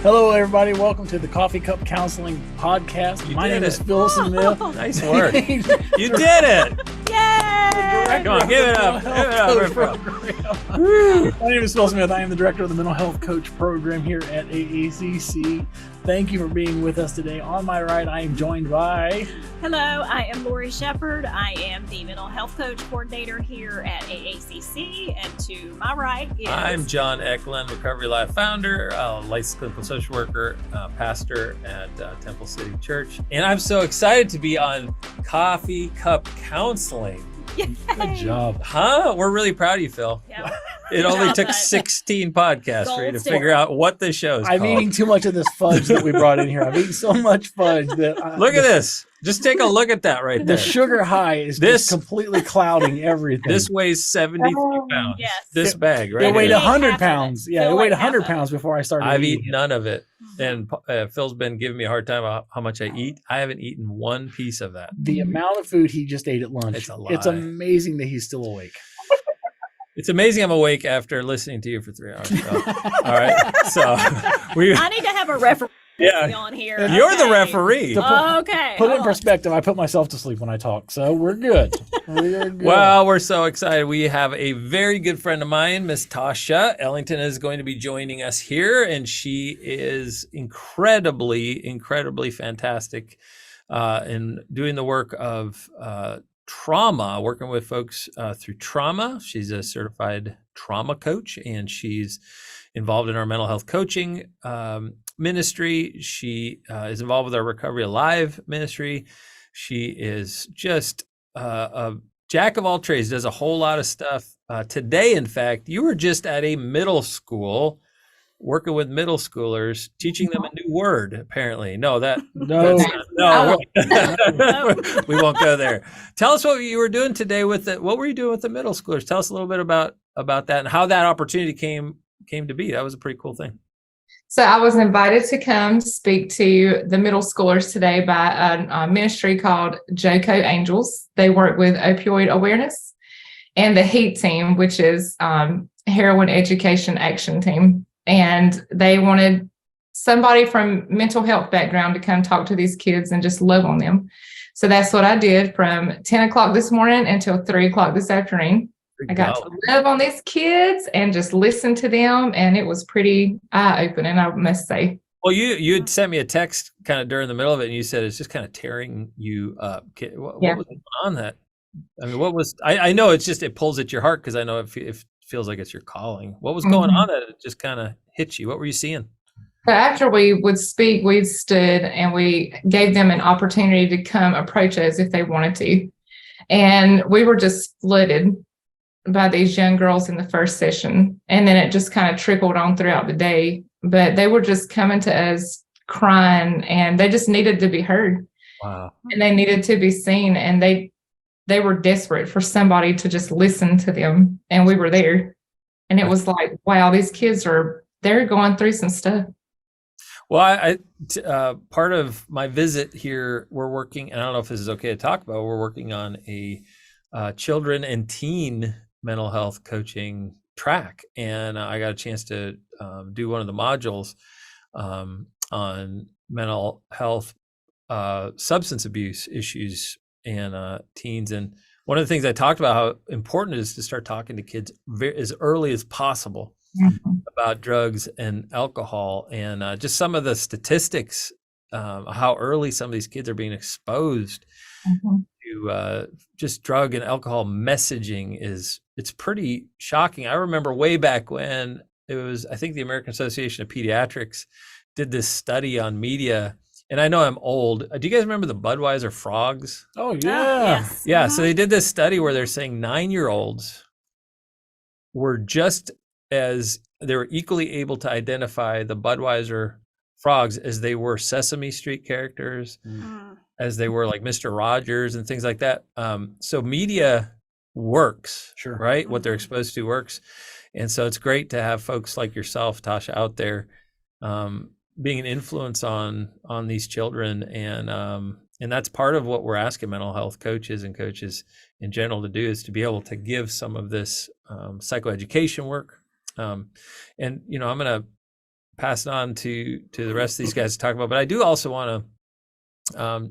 Hello, everybody. Welcome to the Coffee Cup Counseling Podcast. My name is Phil Smith. Nice work. You did it. Yay! Come on, give it up. Give it up. My name is Phil Smith. I am the director of the Mental Health Coach Program here at AACC. Thank you for being with us today. On my right, I am joined by... Hello, I am Lori Shepard. I am the Mental Health Coach Coordinator here at AACC. And to my right is... I'm John Eklund, Recovery Life founder, licensed clinical social worker, pastor at Temple City Church. And I'm so excited to be on Coffee Cup Counseling. Yay! Good job. Huh? We're really proud of you, Phil. Yeah. It only took 16 podcasts for you to figure out what the show is I'm called. eating too much of this fudge that we brought in here. I've eaten so much fudge that... Look at this. Just take a look at that right there. The sugar high is just completely clouding everything. This weighs 73 pounds. Yes. This bag right It weighed here. 100 pounds. Yeah, it weighed 100 half of pounds before I started I've eating eaten none of it. And Phil's been giving me a hard time about how much I eat. I haven't eaten one piece of that. The amount of food he just ate at lunch. It's a lie. It's amazing that he's still awake. It's amazing I'm awake after listening to you for 3 hours. So, all right. So I need to have a referee on here. You're the referee. Okay. Put it in perspective. I put myself to sleep when I talk, so we're good. We're good. Well, we're so excited. We have a very good friend of mine, Miss Tasha Ellington, is going to be joining us here, and she is incredibly fantastic in doing the work of trauma, working with folks through trauma. She's a certified trauma coach, and she's involved in our mental health coaching ministry. She is involved with our Recovery Alive ministry. She is just a jack of all trades, does a whole lot of stuff. Today, in fact, you were just at a middle school working with middle schoolers, teaching them a new word, apparently. No. We won't go there. Tell us what you were doing today with it. What were you doing with the middle schoolers? Tell us a little bit about that and how that opportunity came to be. That was a pretty cool thing. So I was invited to come speak to the middle schoolers today by a ministry called JoCo Angels. They work with opioid awareness, and the HEAT team, which is Heroin Education Action Team. And they wanted somebody from mental health background to come talk to these kids and just love on them. So that's what I did from 10 o'clock this morning until 3 o'clock this afternoon. I got to love on these kids and just listen to them. And it was pretty eye-opening, I must say. Well, you had sent me a text kind of during the middle of it, and you said it's just kind of tearing you up. What was going on that? I mean, what was, I know it's just, it pulls at your heart because I know it feels like it's your calling. What was going on that it just kind of hit you? What were you seeing? So after we would speak, we stood and we gave them an opportunity to come approach us if they wanted to. And we were just flooded by these young girls in the first session. And then it just kind of trickled on throughout the day. But they were just coming to us crying, and they just needed to be heard. Wow. And they needed to be seen. And they were desperate for somebody to just listen to them. And we were there. And it was like, wow, these kids they're going through some stuff. Well, part of my visit here, we're working, and I don't know if this is okay to talk about, we're working on a children and teen mental health coaching track. And I got a chance to do one of the modules on mental health, substance abuse issues and teens. And one of the things I talked about, how important it is to start talking to kids as early as possible about drugs and alcohol, and just some of the statistics, how early some of these kids are being exposed to just drug and alcohol messaging it's pretty shocking. I remember way back when it was, I think the American Association of Pediatrics did this study on media. And I know I'm old. Do you guys remember the Budweiser frogs? Oh, yeah. Yes. Yeah. So they did this study where they're saying 9-year-olds were they were equally able to identify the Budweiser frogs as they were Sesame Street characters, as they were like Mr. Rogers and things like that. So media works, Sure. Right? What they're exposed to works. And so it's great to have folks like yourself, Tasha, out there being an influence on these children. And that's part of what we're asking mental health coaches and coaches in general to do, is to be able to give some of this psychoeducation work. And, I'm going to pass it on to the rest of these guys to talk about. But I do also want to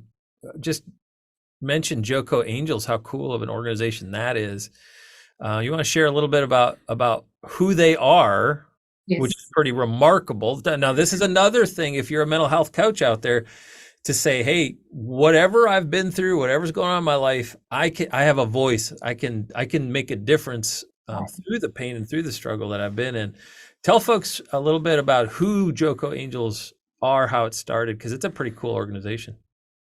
just mention Joco Angels, how cool of an organization that is. You want to share a little bit about who they are, Yes. which is pretty remarkable. Now, this is another thing, if you're a mental health coach out there, to say, hey, whatever I've been through, whatever's going on in my life, I have a voice. I can make a difference through the pain and through the struggle that I've been in. Tell folks a little bit about who Joco Angels are, how it started, because it's a pretty cool organization.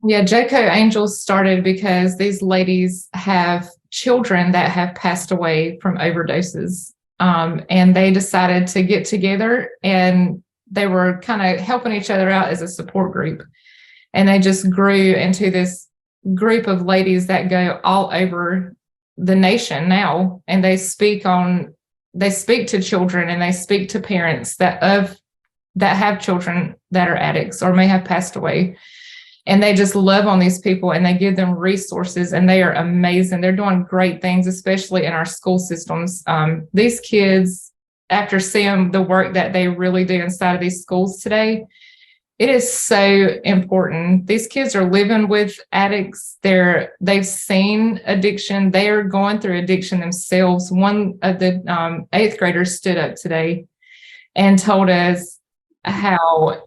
Yeah, Joco Angels started because these ladies have children that have passed away from overdoses. And they decided to get together, and they were kind of helping each other out as a support group. And they just grew into this group of ladies that go all over the nation now. And they speak to children, and they speak to parents that have children that are addicts or may have passed away. And they just love on these people, and they give them resources, and they are amazing. They're doing great things, especially in our school systems. These kids, after seeing the work that they really do inside of these schools today, it is so important. These kids are living with addicts. They've seen addiction. They are going through addiction themselves. One of the 8th graders stood up today and told us how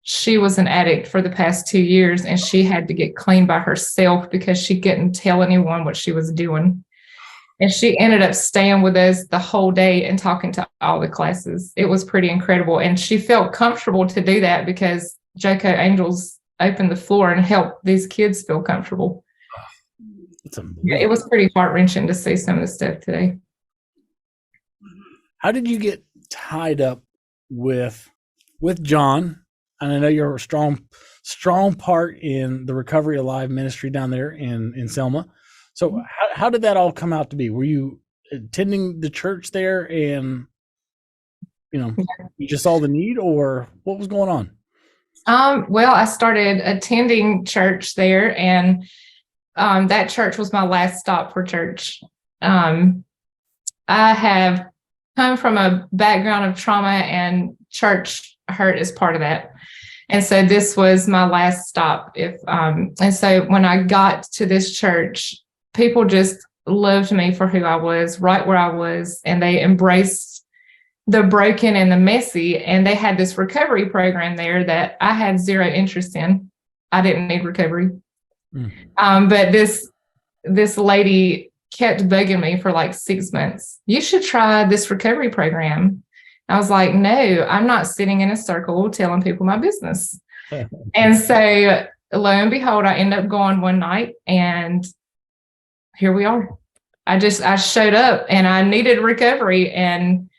she was an addict for the past 2 years, and she had to get clean by herself because she couldn't tell anyone what she was doing. And she ended up staying with us the whole day and talking to all the classes. It was pretty incredible. And she felt comfortable to do that because Joco Angels opened the floor and helped these kids feel comfortable. It was pretty heart-wrenching to see some of the stuff today. How did you get tied up with John? And I know you're a strong part in the Recovery Alive ministry down there in Selma. So how did that all come out to be? Were you attending the church there and, you just saw the need, or what was going on? Well, I started attending church there, and that church was my last stop for church. I have come from a background of trauma, and church hurt is part of that. And so this was my last stop. And so when I got to this church, people just loved me for who I was, right where I was, and they embraced the broken and the messy. And they had this recovery program there that I had zero interest in. I didn't need recovery. But this lady kept bugging me for like 6 months. You should try this recovery program. I was like, no, I'm not sitting in a circle telling people my business. And so lo and behold, I ended up going one night, and here we are. I showed up, and I needed recovery. And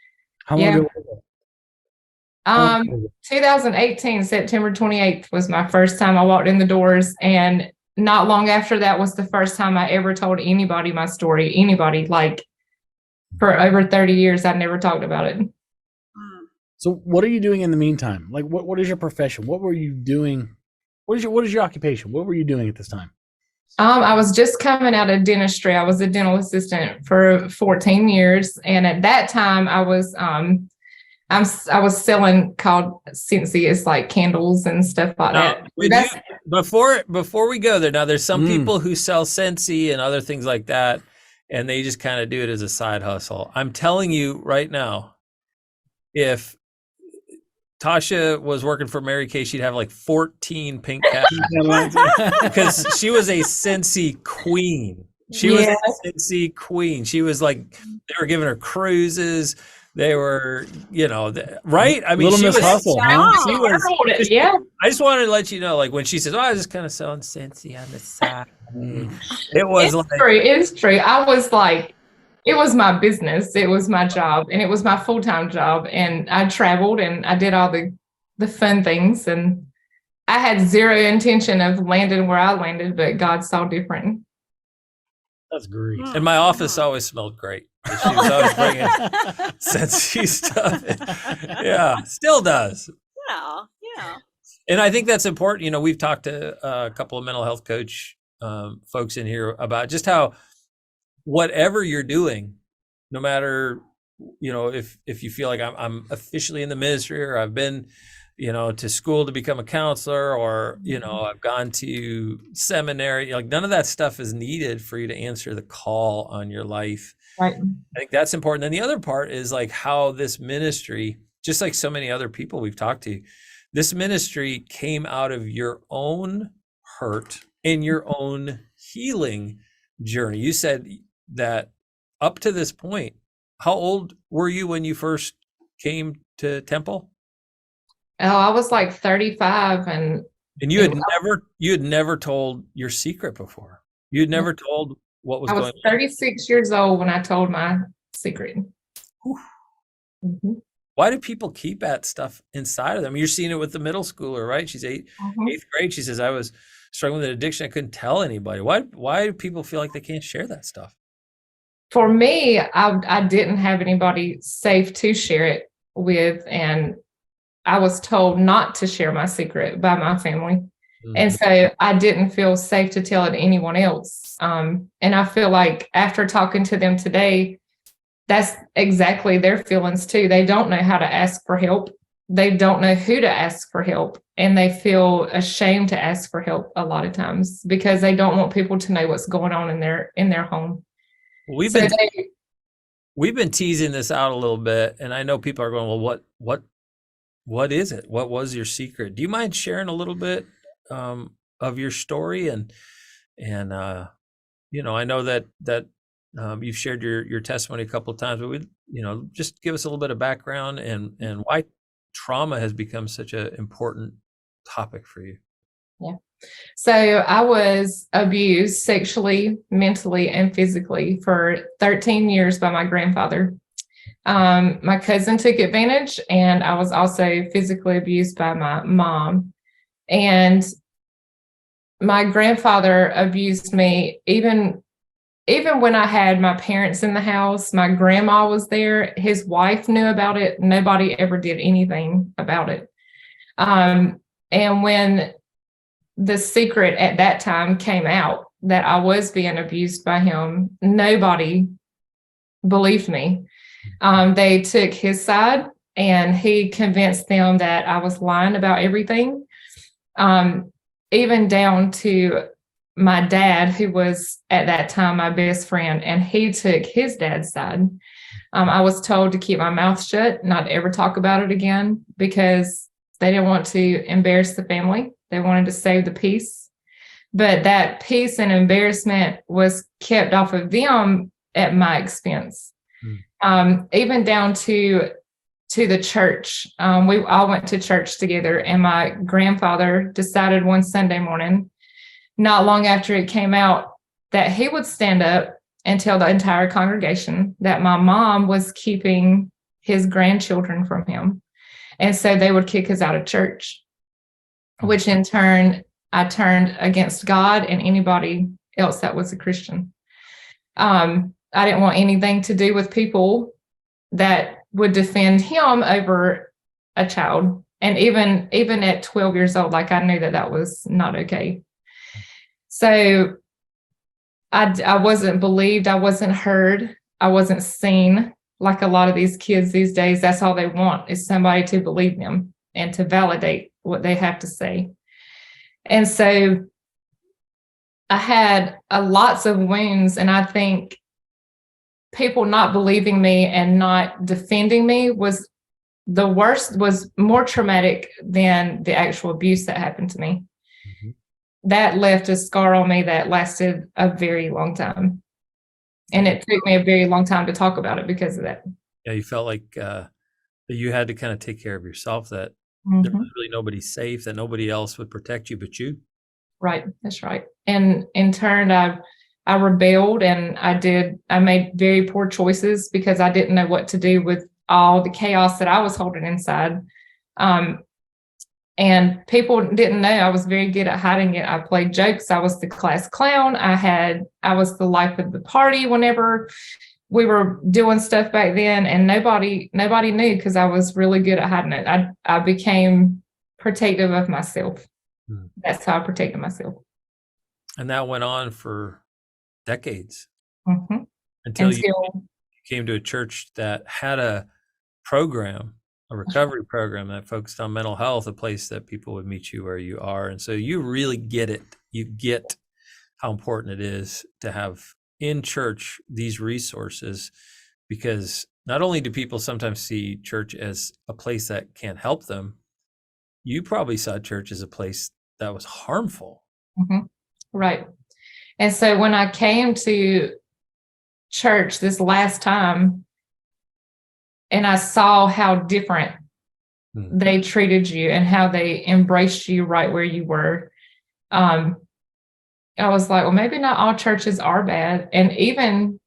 How long ago was it? 2018, September 28th was my first time I walked in the doors. And not long after that was the first time I ever told anybody my story. Anybody, like for over 30 years, I never talked about it. So what are you doing in the meantime? Like, what is your profession? What were you doing? What is your occupation? What were you doing at this time? I was just coming out of dentistry. I was a dental assistant for 14 years. And at that time I was selling called Scentsy. It's like candles and stuff like that. Before we go there, now there's some people who sell Scentsy and other things like that, and they just kind of do it as a side hustle. I'm telling you right now, if Tasha was working for Mary Kay, she'd have like 14 pink cats because she was a Scentsy queen. She was a Scentsy queen. She was like, they were giving her cruises. They were, right? I mean, Little Miss Hustle, huh? She was, yeah. I just wanted to let you know, like when she says, "Oh, I was just kind of selling Scentsy on the side," it was true. It's true. I was like, it was my business. It was my job, and it was my full-time job. And I traveled, and I did all the fun things, and I had zero intention of landing where I landed, but God saw different. That's great. And my office always smelled great. She was always bringing Scentsy stuff. Yeah, still does. Yeah. And I think that's important. We've talked to a couple of mental health coach folks in here about just how whatever you're doing, no matter if you feel like I'm officially in the ministry, or I've been, to school to become a counselor, or, I've gone to seminary, like none of that stuff is needed for you to answer the call on your life. Right. I think that's important. And the other part is like how this ministry, just like so many other people we've talked to, this ministry came out of your own hurt and your own healing journey. You said that up to this point, how old were you when you first came to Temple? Oh, I was like 35, and you had never told your secret before. You had never told what was I going was on. 36 years old when I told my secret. Mm-hmm. Why do people keep that stuff inside of them? You're seeing it with the middle schooler, right? She's eighth grade. She says, I was struggling with an addiction. I couldn't tell anybody. Why do people feel like they can't share that stuff? For me, I didn't have anybody safe to share it with, and I was told not to share my secret by my family. Mm-hmm. And so I didn't feel safe to tell it to anyone else. And I feel like after talking to them today, that's exactly their feelings too. They don't know how to ask for help. They don't know who to ask for help. And they feel ashamed to ask for help a lot of times because they don't want people to know what's going on in their home. We've been teasing this out a little bit, and I know people are going, well, what is it? What was your secret? Do you mind sharing a little bit of your story? And I know that you've shared your testimony a couple of times, but just give us a little bit of background and why trauma has become such an important topic for you. Yeah. So I was abused sexually, mentally, and physically for 13 years by my grandfather. My cousin took advantage, and I was also physically abused by my mom. And my grandfather abused me even when I had my parents in the house. My grandma was there. His wife knew about it. Nobody ever did anything about it. And when the secret at that time came out that I was being abused by him, nobody believed me. They took his side, and he convinced them that I was lying about everything, even down to my dad, who was at that time my best friend, and he took his dad's side. I was told to keep my mouth shut, not to ever talk about it again, because they didn't want to embarrass the family. They wanted to save the peace. But that peace and embarrassment was kept off of them at my expense. Even down to the church. We all went to church together, and my grandfather decided one Sunday morning, not long after it came out, that he would stand up and tell the entire congregation that my mom was keeping his grandchildren from him. And so they would kick us out of church, which in turn, I turned against God and anybody else that was a Christian. I didn't want anything to do with people that would defend him over a child. And even at 12 years old, like I knew that was not okay. So I wasn't believed. I wasn't heard. I wasn't seen. Like a lot of these kids these days, that's all they want, is somebody to believe them and to validate what they have to say. And so I had lots of wounds, and I think people not believing me and not defending me was the worst, was more traumatic than the actual abuse that happened to me. Mm-hmm. That left a scar on me that lasted a very long time. And it took me a very long time to talk about it because of that. Yeah, you felt like that you had to kind of take care of yourself, that there was really nobody safe, that nobody else would protect you but you. Right, that's right. And in turn, I rebelled, and I made very poor choices because I didn't know what to do with all the chaos that I was holding inside. And people didn't know. I was very good at hiding it. I played jokes. I was the class clown. I was the life of the party whenever we were doing stuff back then, and nobody knew because I was really good at hiding it. I became protective of myself. That's how I protected myself. And that went on for decades. Mm-hmm. Until you came to a church that had a program, a recovery program that focused on mental health, a place that people would meet you where you are. And so you really get it. You get how important it is to have in church these resources, because not only do people sometimes see church as a place that can't help them, you probably saw church as a place that was harmful. Mm-hmm. Right. And so when I came to church this last time and I saw how different they treated you and how they embraced you right where you were, I was like, well, maybe not all churches are bad. And even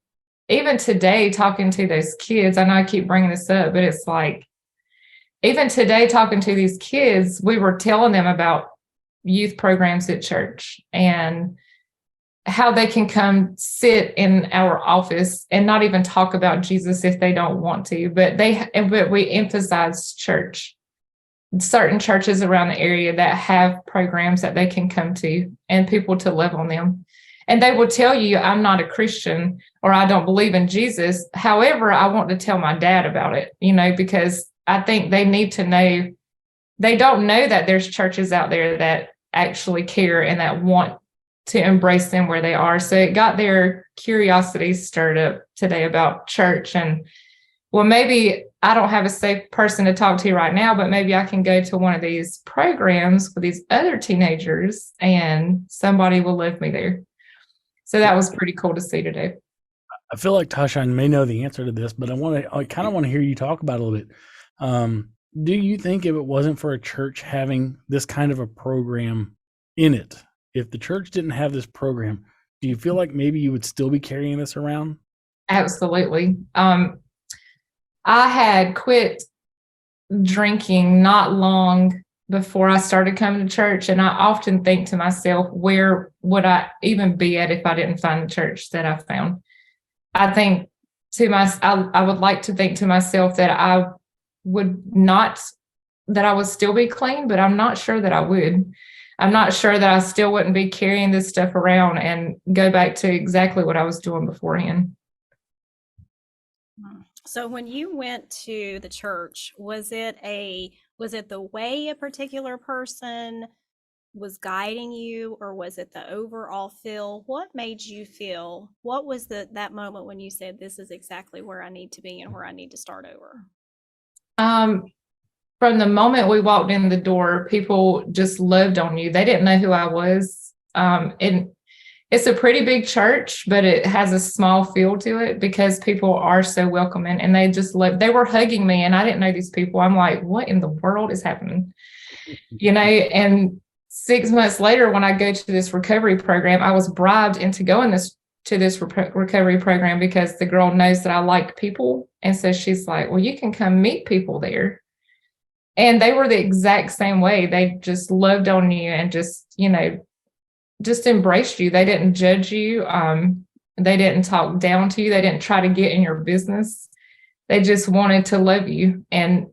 today, talking to those kids, I know I keep bringing this up, but it's like, even today, talking to these kids, we were telling them about youth programs at church and how they can come sit in our office and not even talk about Jesus if they don't want to, but we emphasize church. Certain churches around the area that have programs that they can come to and people to love on them. And they will tell you, I'm not a Christian or I don't believe in Jesus. However, I want to tell my dad about it, because I think they need to know. They don't know that there's churches out there that actually care and that want to embrace them where they are. So it got their curiosity stirred up today about church. And well, maybe I don't have a safe person to talk to right now, but maybe I can go to one of these programs with these other teenagers and somebody will love me there. So that was pretty cool to see today. I feel like Tasha may know the answer to this, but I kind of want to hear you talk about it a little bit. Do you think if it wasn't for a church having this kind of a program in it, if the church didn't have this program, do you feel like maybe you would still be carrying this around? Absolutely. I had quit drinking not long before I started coming to church. And I often think to myself, where would I even be at if I didn't find the church that I found? I think I would like to think to myself that I would still be clean, but I'm not sure that I would. I'm not sure that I still wouldn't be carrying this stuff around and go back to exactly what I was doing beforehand. So when you went to the church, was it the way a particular person was guiding you, or was it the overall feel? What made you feel? What was that moment when you said, this is exactly where I need to be and where I need to start over? From the moment we walked in the door, people just loved on you. They didn't know who I was. And it's a pretty big church, but it has a small feel to it because people are so welcoming and they were hugging me and I didn't know these people. I'm like, what in the world is happening? And 6 months later, when I go to this recovery program, I was bribed into going to this recovery program because the girl knows that I like people. And so she's like, well, you can come meet people there. And they were the exact same way. They just loved on you and just embraced you. They didn't judge you. They didn't talk down to you. They didn't try to get in your business. They just wanted to love you and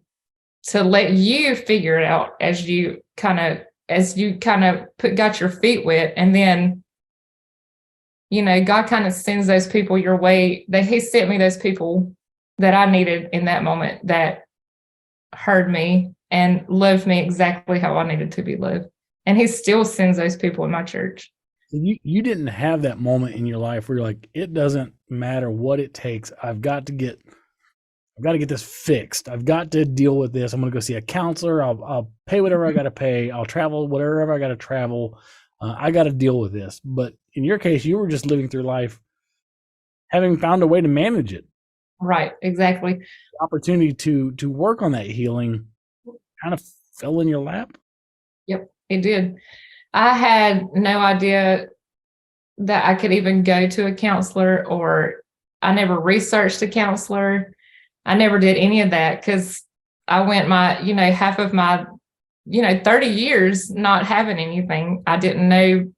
to let you figure it out as you kind of got your feet wet. And then, God kind of sends those people your way. He sent me those people that I needed in that moment that heard me and loved me exactly how I needed to be loved. And he still sends those people in my church. You didn't have that moment in your life where you're like, it doesn't matter what it takes. I've got to get this fixed. I've got to deal with this. I'm going to go see a counselor. I'll pay whatever I got to pay. I'll travel whatever I got to travel. I got to deal with this. But in your case, you were just living through life, having found a way to manage it. Right. Exactly. The opportunity to work on that healing kind of fell in your lap. Yep, it did. I had no idea that I could even go to a counselor, or I never researched a counselor. I never did any of that because I went half of my, 30 years not having anything. I didn't know.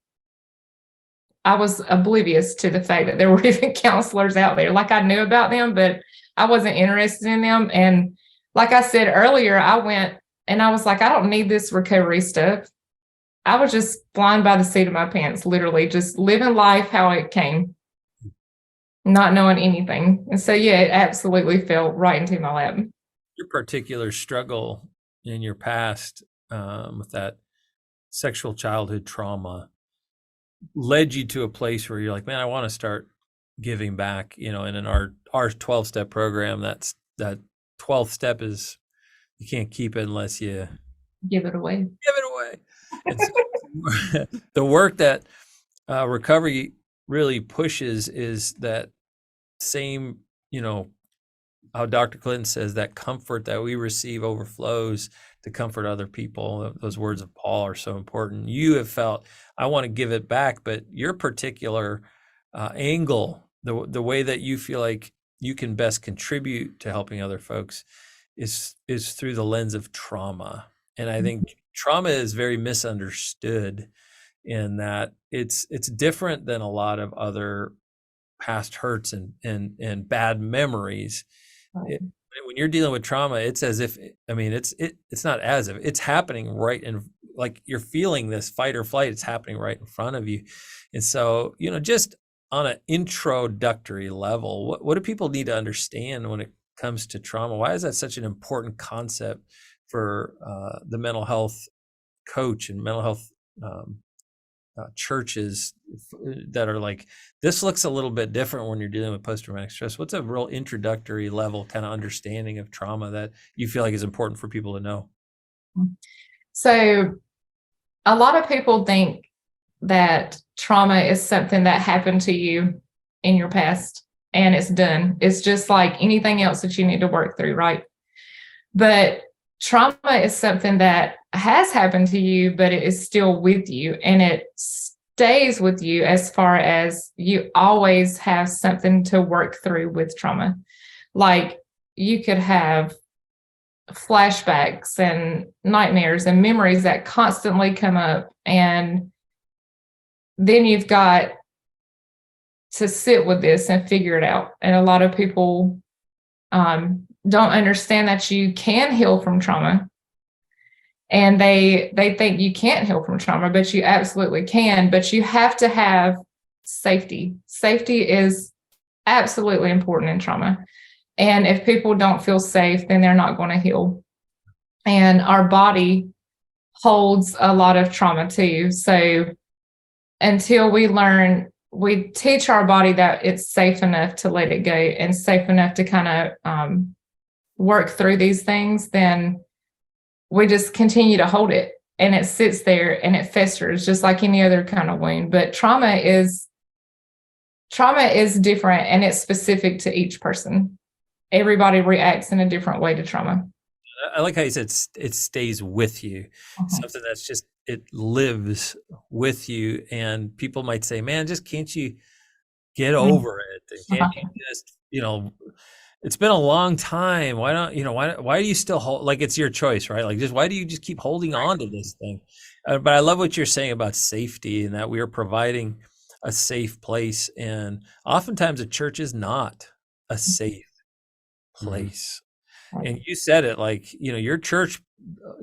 I was oblivious to the fact that there were even counselors out there. Like I knew about them, but I wasn't interested in them. And like I said earlier, I went and I was like, I don't need this recovery stuff. I was just flying by the seat of my pants, literally just living life how it came. not knowing anything. And so, yeah, it absolutely fell right into my lap. Your particular struggle in your past with that sexual childhood trauma led you to a place where you're like, man, I want to start giving back, and in our 12-step program, that 12th step is you can't keep it unless you Give it away. give it away. And so the work that recovery really pushes is that same, how Dr. Clinton says that comfort that we receive overflows to comfort other people. Those words of Paul are so important. You have felt, I want to give it back, but your particular angle, the way that you feel like you can best contribute to helping other folks is through the lens of trauma. And I think trauma is very misunderstood in that it's different than a lot of other past hurts and bad memories. Right. When you're dealing with trauma, it's as if, it's not as if, it's happening right in, like you're feeling this fight or flight, it's happening right in front of you. And so, just on an introductory level, what do people need to understand when it comes to trauma? Why is that such an important concept for the mental health coach and mental health churches that are like, this looks a little bit different when you're dealing with post-traumatic stress? What's a real introductory level kind of understanding of trauma that you feel like is important for people to know? So a lot of people think that trauma is something that happened to you in your past and it's done. It's just like anything else that you need to work through, right? But trauma is something that has happened to you, but it is still with you and it stays with you as far as you always have something to work through with trauma. Like you could have flashbacks and nightmares and memories that constantly come up, and then you've got to sit with this and figure it out. And a lot of people don't understand that you can heal from trauma, and they think you can't heal from trauma, but you absolutely can. But you have to have safety. Safety is absolutely important in trauma. And if people don't feel safe, then they're not going to heal. And our body holds a lot of trauma too. So until we teach our body that it's safe enough to let it go and safe enough to kind of work through these things, then we just continue to hold it and it sits there and it festers just like any other kind of wound. But trauma is different and it's specific to each person. Everybody reacts in a different way to trauma. I like how you said it stays with you, something that's just, it lives with you. And people might say, man, just can't you get over it? And can't you just, it's been a long time. Why don't, why do you still hold, like it's your choice, right? Like why do you just keep holding on to this thing? But I love what you're saying about safety and that we are providing a safe place. And oftentimes a church is not a safe place. And you said it, like, your church,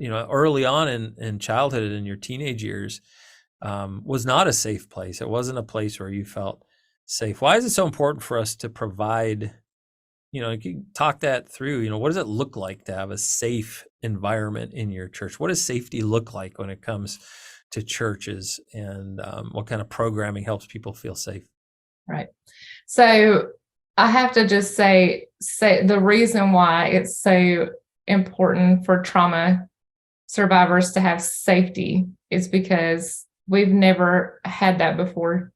early on in childhood and in your teenage years was not a safe place. It wasn't a place where you felt safe. Why is it so important for us to provide, talk that through, what does it look like to have a safe environment in your church? What does safety look like when it comes to churches, and what kind of programming helps people feel safe? Right. So I have to just say the reason why it's so important for trauma survivors to have safety is because we've never had that before.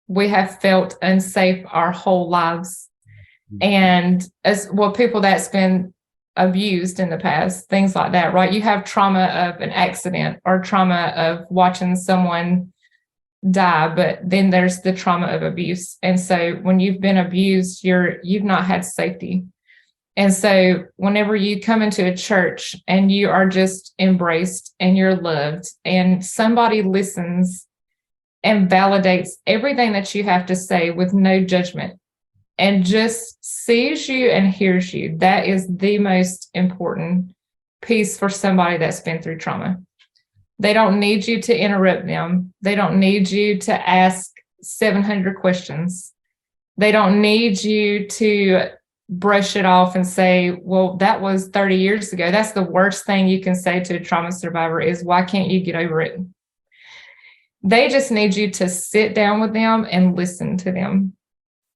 We have felt unsafe our whole lives. And as well, people that's been abused in the past, things like that, right? You have trauma of an accident or trauma of watching someone die, but then there's the trauma of abuse. And so when you've been abused, you've not had safety. And so whenever you come into a church and you are just embraced and you're loved and somebody listens and validates everything that you have to say with no judgment and just sees you and hears you, that is the most important piece for somebody that's been through trauma. They don't need you to interrupt them. They don't need you to ask 700 questions. They don't need you to brush it off and say, well, that was 30 years ago. That's the worst thing you can say to a trauma survivor is, why can't you get over it? They just need you to sit down with them and listen to them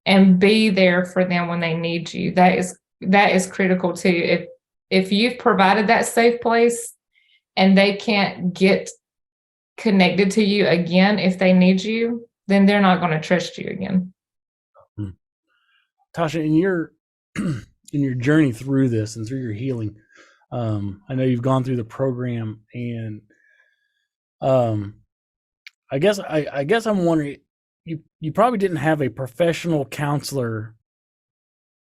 and be there for them when they need you. That is critical too. If you've provided that safe place and they can't get connected to you again if they need you, then they're not going to trust you again. Tasha, in your in your journey through this and through your healing, I know you've gone through the program, and I guess I'm wondering, you probably didn't have a professional counselor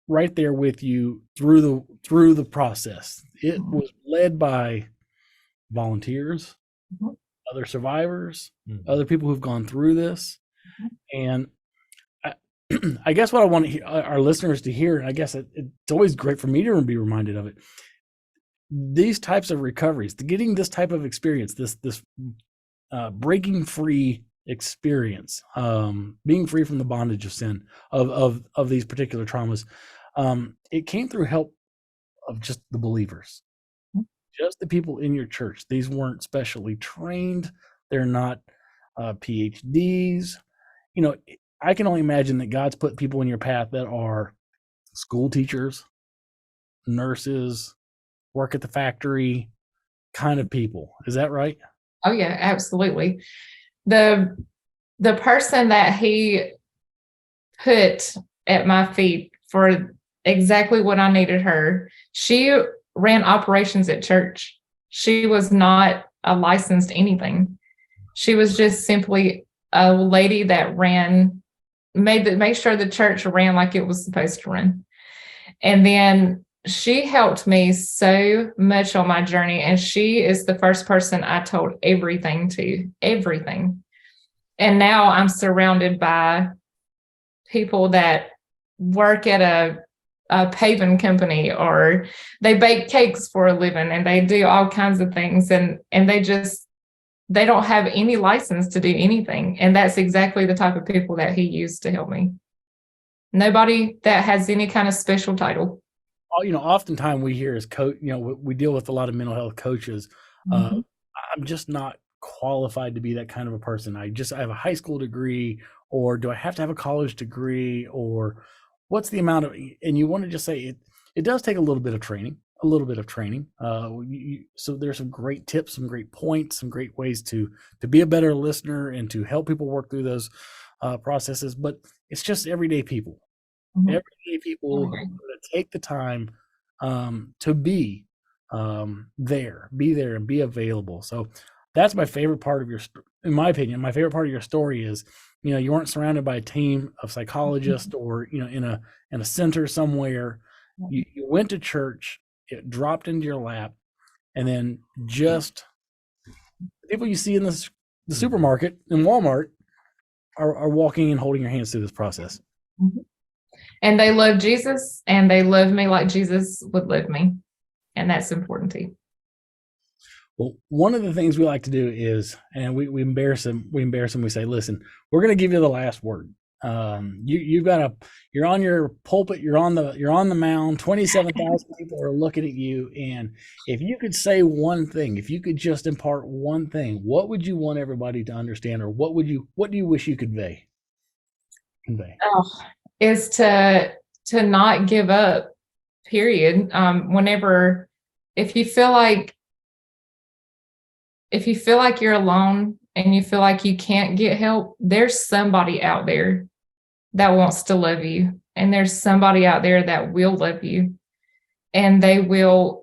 right there with you through the process. It was led by volunteers, other survivors, other people who've gone through this, and I guess what I want our listeners to hear, and I guess it's always great for me to be reminded of it. These types of recoveries, getting this type of experience, this breaking free experience, being free from the bondage of sin, of these particular traumas, it came through help of just the believers, just the people in your church. These weren't specially trained. They're not PhDs. I can only imagine that God's put people in your path that are school teachers, nurses, work at the factory kind of people. Is that right? Oh yeah, absolutely. The person that he put at my feet for exactly what I needed her, she ran operations at church. She was not a licensed anything. She was just simply a lady that made sure the church ran like it was supposed to run. And then she helped me so much on my journey. And she is the first person I told everything to. And now I'm surrounded by people that work at a paving company, or they bake cakes for a living, and they do all kinds of things. And they don't have any license to do anything. And that's exactly the type of people that he used to help me. Nobody that has any kind of special title. Oftentimes we hear as coach, we deal with a lot of mental health coaches. I'm just not qualified to be that kind of a person. I have a high school degree, or do I have to have a college degree, or what's the amount of, and you want to just say it does take a little bit of training. So there's some great tips, some great points, some great ways to be a better listener and to help people work through those processes. But it's just everyday people, everyday people who are going to take the time to be there and be available. So that's my favorite part of in my opinion, my favorite part of your story is, you weren't surrounded by a team of psychologists or, in a center somewhere. You went to church. It dropped into your lap, and then just the people you see in the supermarket in Walmart are walking and holding your hands through this process. And they love Jesus, and they love me like Jesus would love me, and that's important too. Well, one of the things we like to do is, and we embarrass them. We say, "Listen, we're going to give you the last word. You're on your pulpit, you're on the mound, 27,000 people are looking at you. And if you could say one thing, if you could just impart one thing, what would you want everybody to understand? Or what do you wish you could convey? Is to not give up, period. If you feel like you're alone and you feel like you can't get help, there's somebody out there that wants to love you. And there's somebody out there that will love you. And they will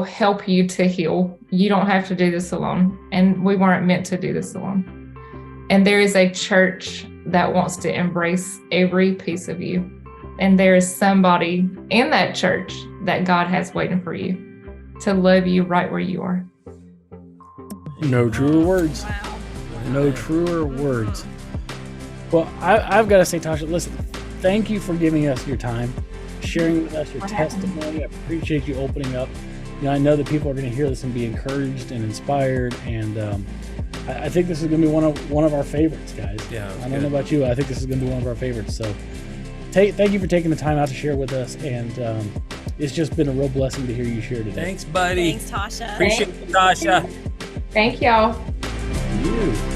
help you to heal. You don't have to do this alone. And we weren't meant to do this alone. And there is a church that wants to embrace every piece of you. And there is somebody in that church that God has waiting for you to love you right where you are. No truer words. Wow. No truer words. Well, I've got to say, Tasha, listen, thank you for giving us your time, sharing with us your testimony. I appreciate you opening up. I know that people are going to hear this and be encouraged and inspired. And I think this is going to be one of our favorites, guys. Yeah, I don't know about you. I think this is going to be one of our favorites. So, thank you for taking the time out to share with us, and it's just been a real blessing to hear you share today. Thanks, buddy. Thanks, Tasha. Appreciate it, Tasha. Thank y'all. You.